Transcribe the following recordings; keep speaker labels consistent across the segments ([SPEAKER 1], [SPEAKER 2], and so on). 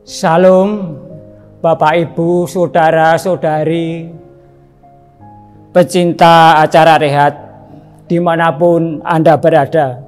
[SPEAKER 1] Salam Bapak Ibu, saudara-saudari, pecinta acara rehat dimanapun Anda berada.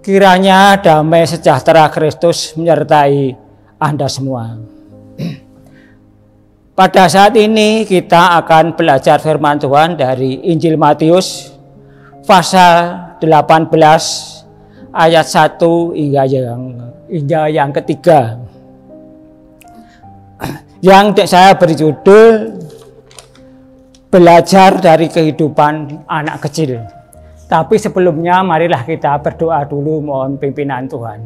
[SPEAKER 1] Kiranya damai sejahtera Kristus menyertai Anda semua. Pada saat ini kita akan belajar firman Tuhan dari Injil Matius pasal 18 ayat 1 hingga yang ketiga. Yang saya beri judul belajar dari kehidupan anak kecil. Tapi sebelumnya marilah kita berdoa dulu, mohon pimpinan Tuhan.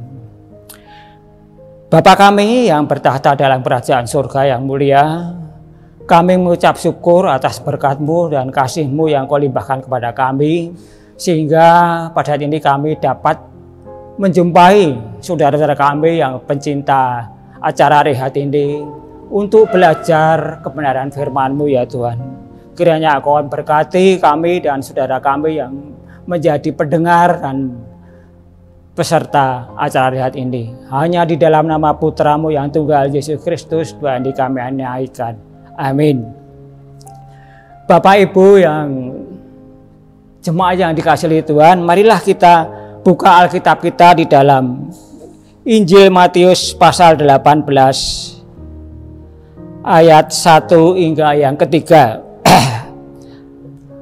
[SPEAKER 1] Bapa kami yang bertahta dalam kerajaan surga yang mulia, kami mengucap syukur atas berkat-Mu dan kasih-Mu yang Kau limpahkan kepada kami, sehingga pada saat ini kami dapat menjumpai saudara-saudara kami yang pencinta acara rehat ini untuk belajar kebenaran firman-Mu ya Tuhan. Kiranya Kau berkati kami dan saudara kami yang menjadi pendengar dan peserta acara rehat ini. Hanya di dalam nama Putra-Mu yang tunggal Yesus Kristus Tuhan di kami naikkan. Amin. Bapak Ibu yang jemaat yang dikasihi Tuhan, marilah kita buka Alkitab kita di dalam Injil Matius pasal 18 ayat 1 hingga yang ketiga.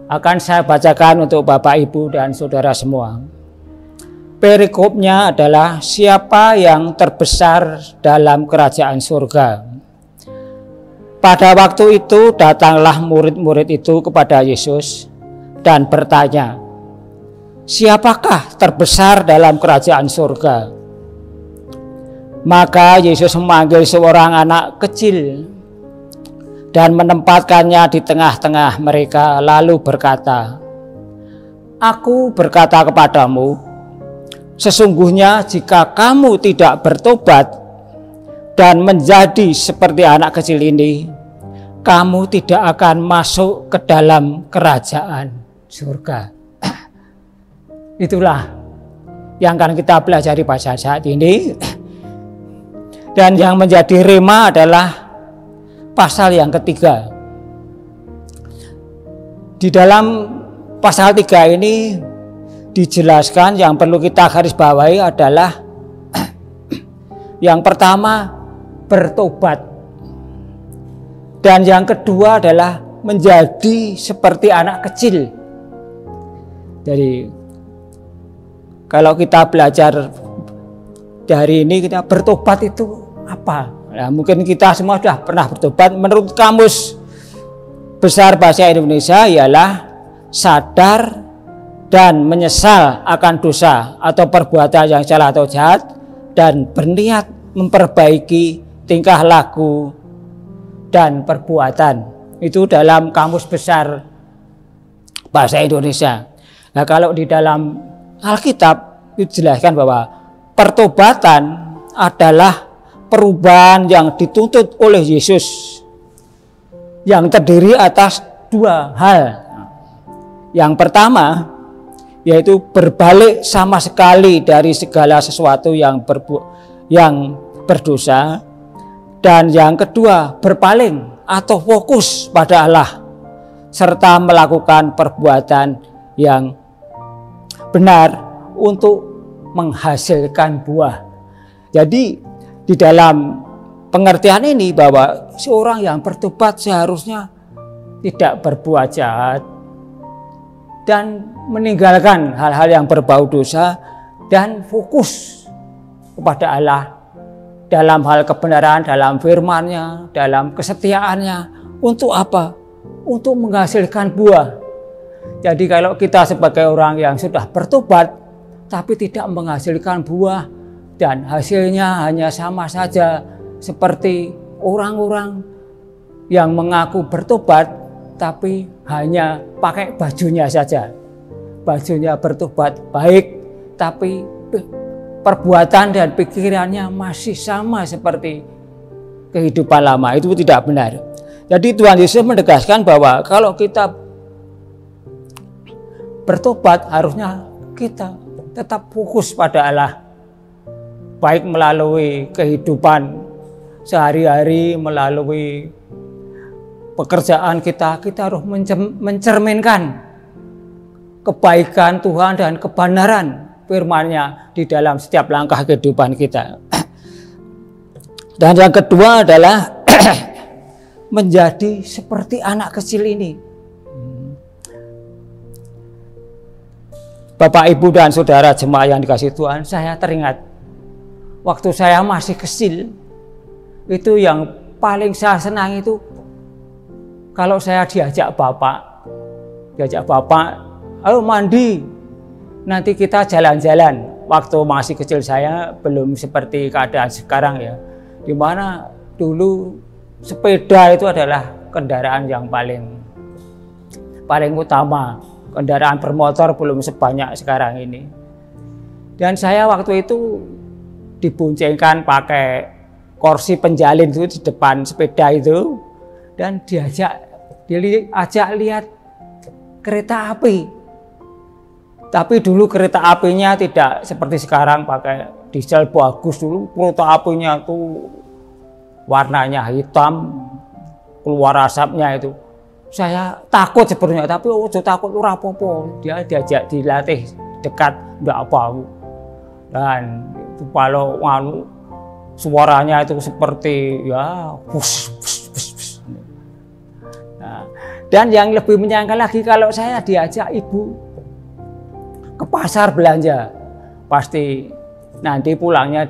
[SPEAKER 1] Akan saya bacakan untuk Bapak Ibu dan saudara semua. Perikopnya adalah siapa yang terbesar dalam kerajaan surga. Pada waktu itu datanglah murid-murid itu kepada Yesus dan bertanya, siapakah terbesar dalam kerajaan surga? Maka Yesus memanggil seorang anak kecil dan menempatkannya di tengah-tengah mereka, lalu berkata, Aku berkata kepadamu, sesungguhnya jika kamu tidak bertobat dan menjadi seperti anak kecil ini, kamu tidak akan masuk ke dalam kerajaan surga. Itulah yang akan kita pelajari pada saat ini. Dan yang menjadi rema adalah pasal yang ketiga. Di dalam pasal 3 ini dijelaskan yang perlu kita garis bawahi adalah yang pertama bertobat, dan yang kedua adalah menjadi seperti anak kecil. Jadi kalau kita belajar dari ini, kita bertobat itu apa? Nah, mungkin kita semua sudah pernah bertobat. Menurut Kamus Besar Bahasa Indonesia ialah sadar dan menyesal akan dosa atau perbuatan yang salah atau jahat dan berniat memperbaiki tingkah laku dan perbuatan. Itu dalam Kamus Besar Bahasa Indonesia. Nah, kalau di dalam Alkitab dijelaskan bahwa pertobatan adalah perubahan yang dituntut oleh Yesus yang terdiri atas dua hal. Yang pertama yaitu berbalik sama sekali dari segala sesuatu yang berdosa, dan yang kedua berpaling atau fokus pada Allah serta melakukan perbuatan yang benar untuk menghasilkan buah. Jadi di dalam pengertian ini bahwa seorang yang bertobat seharusnya tidak berbuat jahat dan meninggalkan hal-hal yang berbau dosa dan fokus kepada Allah dalam hal kebenaran, dalam firman-Nya, dalam kesetiaannya. Untuk apa? Untuk menghasilkan buah. Jadi kalau kita sebagai orang yang sudah bertobat tapi tidak menghasilkan buah dan hasilnya hanya sama saja seperti orang-orang yang mengaku bertobat tapi hanya pakai bajunya saja. Bajunya bertobat baik tapi perbuatan dan pikirannya masih sama seperti kehidupan lama. Itu tidak benar. Jadi Tuhan Yesus menegaskan bahwa kalau kita bertobat harusnya kita tetap fokus pada Allah, baik melalui kehidupan sehari-hari melalui pekerjaan kita harus mencerminkan kebaikan Tuhan dan kebenaran firman-Nya di dalam setiap langkah kehidupan kita. Dan yang kedua adalah menjadi seperti anak kecil ini. Bapak, Ibu, dan saudara jemaat yang dikasihi Tuhan, saya teringat waktu saya masih kecil, itu yang paling saya senang itu kalau saya diajak Bapak, ayo mandi, nanti kita jalan-jalan. Waktu masih kecil saya belum seperti keadaan sekarang ya, dimana dulu sepeda itu adalah kendaraan yang paling utama. Kendaraan bermotor belum sebanyak sekarang ini. Dan saya waktu itu diboncengkan pakai kursi penjalin itu di depan sepeda itu, dan diajak lihat kereta api. Tapi dulu kereta apinya tidak seperti sekarang pakai diesel bagus. Dulu kereta apinya tuh warnanya hitam, keluar asapnya itu. Saya takut sebenarnya, tapi takut ora apa-apa. Dia diajak dilatih dekat, enggak apa. Dan itu kalau suaranya itu seperti ya bus. Nah, dan yang lebih menyangka lagi kalau saya diajak ibu ke pasar belanja, pasti nanti pulangnya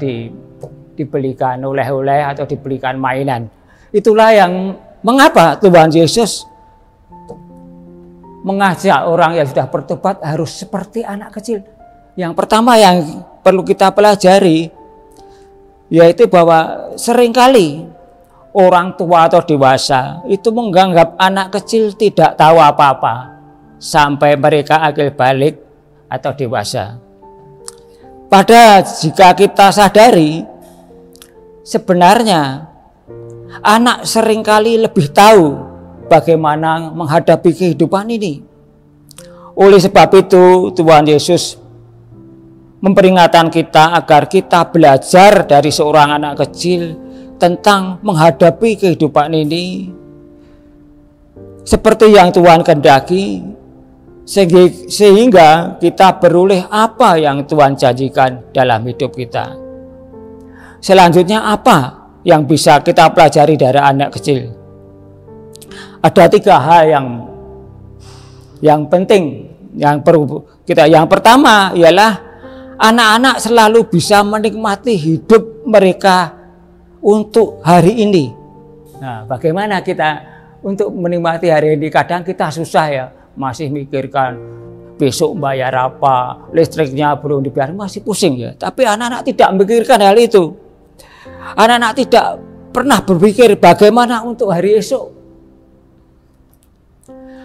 [SPEAKER 1] dibelikan oleh-oleh atau dibelikan mainan. Itulah yang mengapa Tuhan Yesus mengajak orang yang sudah bertobat harus seperti anak kecil. Yang pertama yang perlu kita pelajari yaitu bahwa seringkali orang tua atau dewasa itu menganggap anak kecil tidak tahu apa-apa sampai mereka akil balik atau dewasa. Padahal jika kita sadari, sebenarnya anak seringkali lebih tahu bagaimana menghadapi kehidupan ini. Oleh sebab itu Tuhan Yesus memperingatkan kita agar kita belajar dari seorang anak kecil tentang menghadapi kehidupan ini seperti yang Tuhan kehendaki, sehingga kita beroleh apa yang Tuhan janjikan dalam hidup kita. Selanjutnya apa yang bisa kita pelajari dari anak kecil? Ada 3 hal yang penting yang perlu kita. Yang pertama ialah anak-anak selalu bisa menikmati hidup mereka untuk hari ini. Nah, bagaimana kita untuk menikmati hari ini? Kadang kita susah ya, masih mikirkan besok bayar apa, listriknya belum dibayar, masih pusing ya. Tapi anak-anak tidak memikirkan hal itu. Anak-anak tidak pernah berpikir bagaimana untuk hari esok.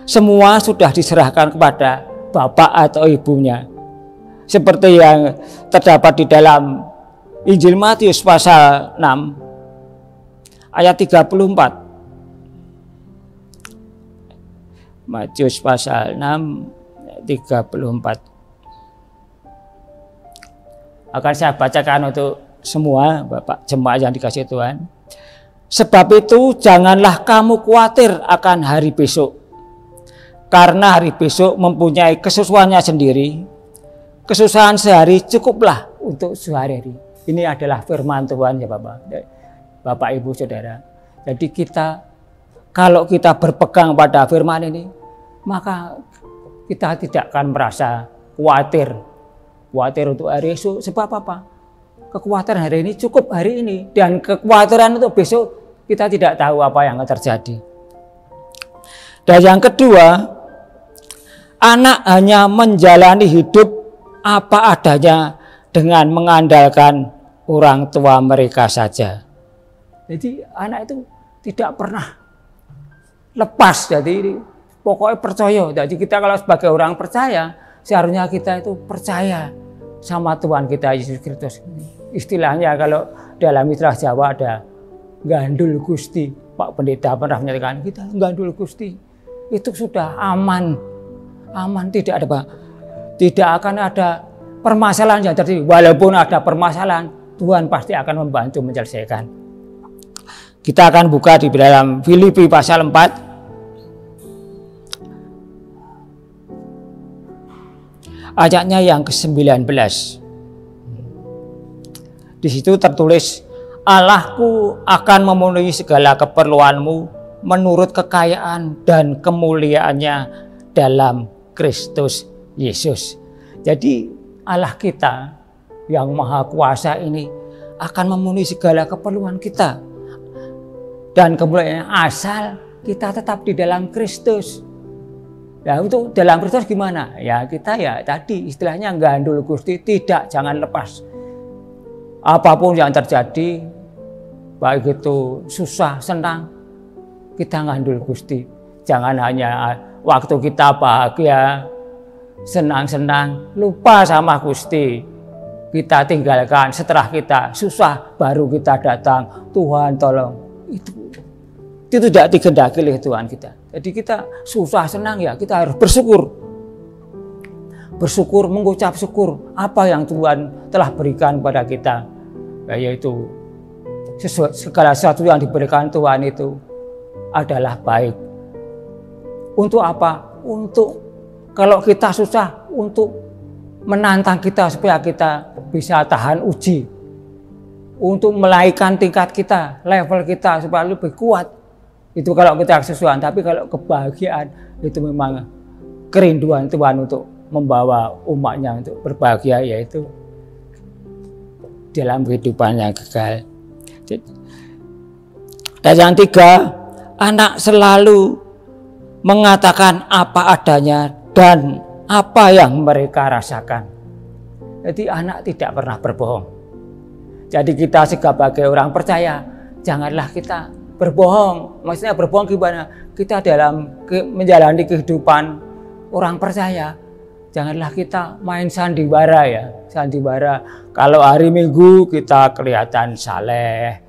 [SPEAKER 1] Semua sudah diserahkan kepada bapak atau ibunya. Seperti yang terdapat di dalam Injil Matius pasal 6 ayat 34. Matius pasal 6 34. Akan saya bacakan untuk semua Bapak jemaat yang dikasihi Tuhan. Sebab itu janganlah kamu khawatir akan hari besok, karena hari besok mempunyai kesusahannya sendiri. Kesusahan sehari cukuplah untuk sehari-hari. Ini adalah firman Tuhan ya Bapak, Ibu, Saudara. Jadi kalau kita berpegang pada firman ini, maka kita tidak akan merasa khawatir untuk hari esok. Sebab apa? Kekhawatiran hari ini cukup hari ini, dan kekhawatiran untuk besok kita tidak tahu apa yang akan terjadi. Dan yang kedua, anak hanya menjalani hidup apa adanya dengan mengandalkan orang tua mereka saja. Jadi anak itu tidak pernah lepas, jadi pokoknya percaya. Jadi kita kalau sebagai orang percaya, seharusnya kita itu percaya sama Tuhan kita Yesus Kristus. Istilahnya kalau dalam istilah Jawa ada gandul Gusti. Pak Pendeta pernah menyatakan kita gandul Gusti. Itu sudah aman, tidak akan ada permasalahan yang terjadi. Walaupun ada permasalahan, Tuhan pasti akan membantu menyelesaikan. Kita akan buka di dalam Filipi pasal 4. Ayatnya yang ke-19. Di situ tertulis, Allahku akan memenuhi segala keperluanmu menurut kekayaan dan kemuliaannya dalam Kristus Yesus. Jadi Allah kita yang maha kuasa ini akan memenuhi segala keperluan kita. Dan kemuliaannya asal kita tetap di dalam Kristus. Nah, untuk dalam Kristus gimana? Ya kita ya tadi istilahnya gandul Gusti, jangan lepas. Apapun yang terjadi, baik itu susah, senang, kita gandul Gusti. Jangan hanya waktu kita bahagia, senang-senang, lupa sama Gusti. Kita tinggalkan, setelah kita susah, baru kita datang, Tuhan tolong. Itu tidak dikehendaki oleh Tuhan kita. Jadi kita susah senang ya kita harus bersyukur. Bersyukur, mengucap syukur apa yang Tuhan telah berikan kepada kita. Yaitu segala sesuatu yang diberikan Tuhan itu adalah baik. Untuk apa? Untuk kalau kita susah, untuk menantang kita supaya kita bisa tahan uji. Untuk menaikkan tingkat kita, level kita supaya lebih kuat. Itu kalau kita kesusahan, tapi kalau kebahagiaan itu memang kerinduan Tuhan untuk membawa umatnya untuk berbahagia, yaitu dalam kehidupan yang kekal. Dan yang tiga, anak selalu mengatakan apa adanya dan apa yang mereka rasakan. Jadi anak tidak pernah berbohong. Jadi kita sebagai orang percaya, janganlah kita berbohong. Maksudnya berbohong gimana? Kita dalam menjalani kehidupan orang percaya, janganlah kita main sandiwara ya. Sandiwara, kalau hari Minggu kita kelihatan saleh,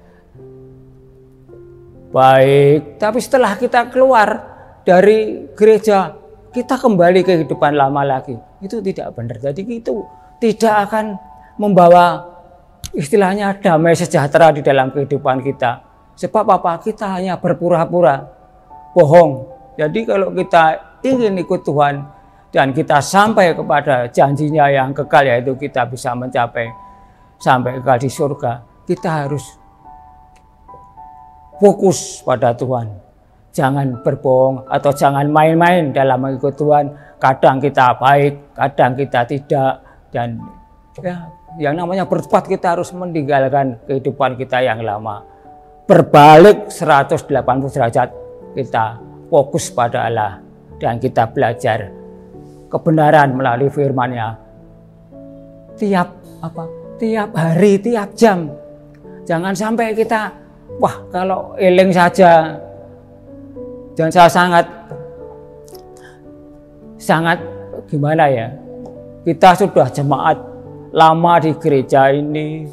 [SPEAKER 1] baik, tapi setelah kita keluar dari gereja, kita kembali ke kehidupan lama lagi. Itu tidak benar. Jadi itu tidak akan membawa istilahnya damai sejahtera di dalam kehidupan kita. Sebab apa? Kita hanya berpura-pura bohong. Jadi kalau kita ingin ikut Tuhan dan kita sampai kepada janjinya yang kekal, yaitu kita bisa mencapai sampai kekal di surga, kita harus fokus pada Tuhan. Jangan berbohong atau jangan main-main dalam mengikut Tuhan. Kadang kita baik, kadang kita tidak. Dan ya, yang namanya bertobat, kita harus meninggalkan kehidupan kita yang lama. Berbalik 180 derajat, kita fokus pada Allah dan kita belajar kebenaran melalui firman-Nya. Tiap hari, tiap jam. Jangan sampai kita kalau eling saja. Dan saya sangat gimana ya? Kita sudah jemaat lama di gereja ini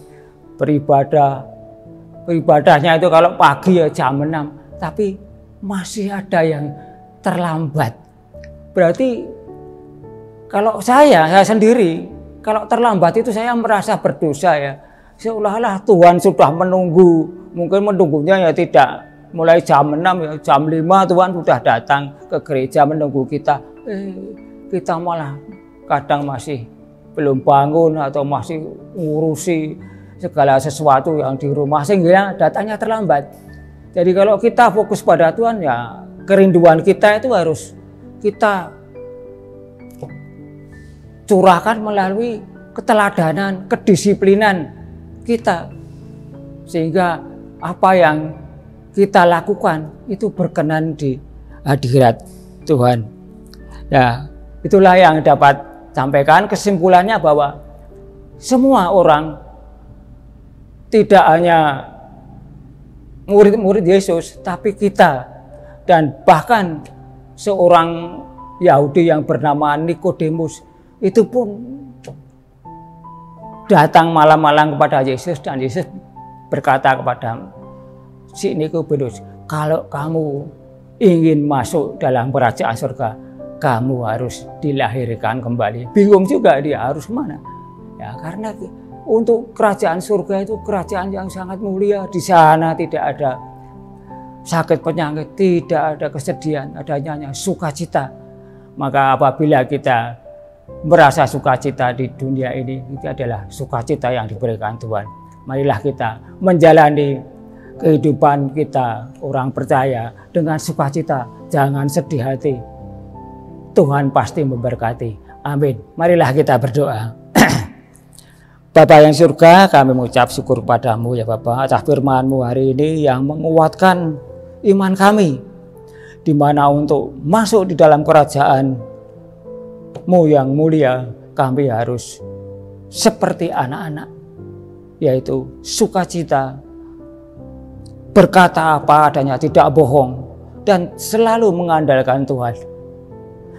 [SPEAKER 1] beribadahnya itu kalau pagi ya jam 6, tapi masih ada yang terlambat. Berarti kalau saya sendiri, kalau terlambat itu saya merasa berdosa ya. Seolah-olah Tuhan sudah menunggu, mungkin menunggunya ya tidak. Mulai jam 6 ya, jam 5 Tuhan sudah datang ke gereja menunggu kita. Kita malah kadang masih belum bangun atau masih ngurusi segala sesuatu yang di rumah sehingga datangnya terlambat. Jadi kalau kita fokus pada Tuhan ya kerinduan kita itu harus kita curahkan melalui keteladanan, kedisiplinan kita. Sehingga apa yang kita lakukan itu berkenan di hadirat Tuhan. Ya, itulah yang dapat sampaikan kesimpulannya bahwa semua orang tidak hanya murid-murid Yesus, tapi kita dan bahkan seorang Yahudi yang bernama Nikodemus itu pun datang malam-malam kepada Yesus dan Yesus berkata kepada si Nikodemus, kalau kamu ingin masuk dalam kerajaan surga, kamu harus dilahirkan kembali. Bingung juga dia harus mana? Ya karena untuk kerajaan surga itu kerajaan yang sangat mulia. Di sana tidak ada sakit penyakit, tidak ada kesedihan, adanya sukacita. Maka apabila kita merasa sukacita di dunia ini, itu adalah sukacita yang diberikan Tuhan. Marilah kita menjalani kehidupan kita orang percaya dengan sukacita, jangan sedih hati. Tuhan pasti memberkati. Amin. Marilah kita berdoa. Bapa yang surga, kami mengucap syukur padamu ya Bapa atas firman-Mu hari ini yang menguatkan iman kami, di mana untuk masuk di dalam kerajaan-Mu yang mulia, kami harus seperti anak-anak, yaitu sukacita, berkata apa adanya, tidak bohong, dan selalu mengandalkan Tuhan,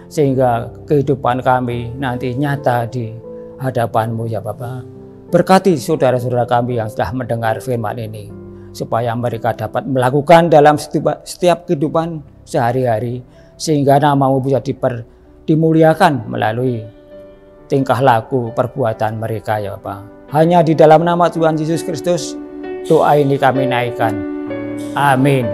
[SPEAKER 1] sehingga kehidupan kami nanti nyata di hadapan-Mu ya Bapa. Berkati saudara-saudara kami yang sudah mendengar firman ini, supaya mereka dapat melakukan dalam setiap kehidupan sehari-hari, sehingga nama-Mu bisa dimuliakan melalui tingkah laku perbuatan mereka ya Bapak. Hanya di dalam nama Tuhan Yesus Kristus doa ini kami naikkan. Amin.